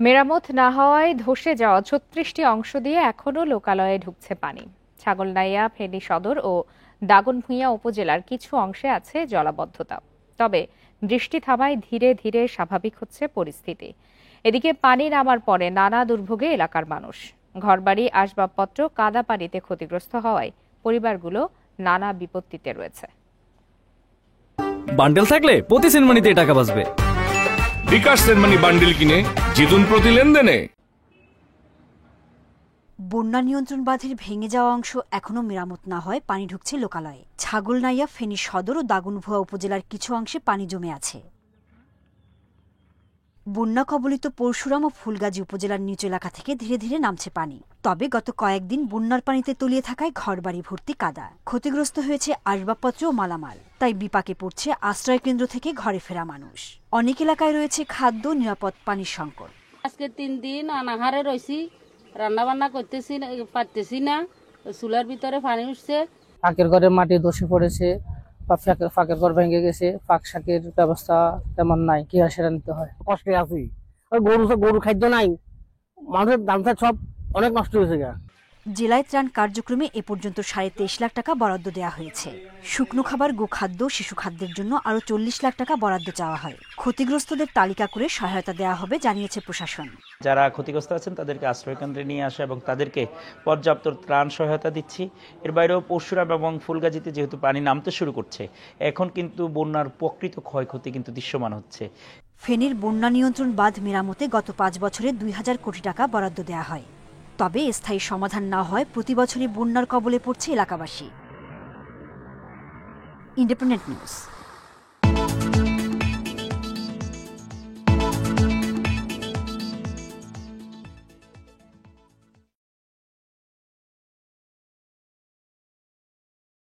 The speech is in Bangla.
মেরামত না হওয়ায় ধসে যাওয়া ৩৬টি অংশ দিয়ে এখনও লোকালয়ে ঢুকছে পানি। ছাগলনাইয়া, ফেনী সদর ও দাগনভূঞা উপজেলার কিছু অংশে আছে জলাবদ্ধতা। তবে বৃষ্টি থামায় ধীরে ধীরে স্বাভাবিক হচ্ছে পরিস্থিতি। এদিকে পানি নামার পরে নানা দুর্ভোগে এলাকার মানুষ। ঘরবাড়ি, আসবাবপত্র কাদা পানিতে ক্ষতিগ্রস্ত হওয়ায় পরিবারগুলো নানা বিপত্তিতে রয়েছে। বান্ডেল থাকলে প্রতি সেনমানিতে টাকা বাঁচবে। বিকাশ সেনমানি বান্ডেল কিনে জিতুন প্রতি লেনদেনে। বন্যা নিয়ন্ত্রণ বাঁধের ভেঙে যাওয়া অংশ এখনো মেরামত না হয় পানি ঢুকছে লোকালয়ে। ছাগলনাইয়া, ফেনী সদর ও দাগনভূঞা উপজেলার কিছু অংশে পানি জমে আছে। বন্যা কবলিত পরশুরাম ও ফুলগাজী উপজেলার নিচু এলাকা থেকে ধীরে ধীরে নামছে পানি। তবে গত কয়েকদিন বন্যার পানিতে তলিয়ে থাকায় ঘরবাড়ি ভর্তি কাদা। ক্ষতিগ্রস্ত হয়েছে আসবাবপত্র ও মালামাল। তাই বিপাকে পড়ছে আশ্রয় কেন্দ্র থেকে ঘরে ফেরা মানুষ। অনেক এলাকায় রয়েছে খাদ্য, নিরাপদ পানির সংকট। আজকে 3 দিন অনাহারে রয়েছি, রান্না বান্না করতেছি না, পারতেছি না। চুলার ভিতরে পানি উঠছে। ফাঁকের ঘরে মাটি ধসে পড়েছে, ফাঁকের ঘর ভেঙে গেছে, ফাঁক শাকের ব্যবস্থা তেমন নাই, কি আর সেটা নিতে হয়। কষ্টে আছি, গরু খাদ্য নাই, মানুষের দাম সব অনেক নষ্ট হয়েছে। জেলায় ত্রাণ কার্যক্রমে এ পর্যন্ত 23.5 লাখ টাকা বরাদ্দ দেওয়া হয়েছে। শুকনো খাবার, গোখাদ্য, শিশু খাদ্যের জন্য আরও 40 লাখ টাকা বরাদ্দ চাওয়া হয়। ক্ষতিগ্রস্তদের তালিকা করে সহায়তা দেওয়া হবে জানিয়েছে প্রশাসন। যারা ক্ষতিগ্রস্ত আছেন তাদেরকে আশ্রয় কেন্দ্রে নিয়ে আসা এবং তাদেরকে পর্যাপ্ত ত্রাণ সহায়তা দিচ্ছি। এর বাইরেও পরশুরাম এবং ফুলগাজীতে যেহেতু পানি নামতে শুরু করছে, এখন কিন্তু বন্যার প্রকৃত ক্ষয়ক্ষতি কিন্তু দৃশ্যমান হচ্ছে। ফেনীর বন্যা নিয়ন্ত্রণ বাঁধ মেরামতে গত 5 বছরে 2000 কোটি টাকা বরাদ্দ দেওয়া হয়। তবে স্থায়ী সমাধান না হয় প্রতি বছরই বন্যার কবলে পড়ছে এলাকাবাসী। Independent news.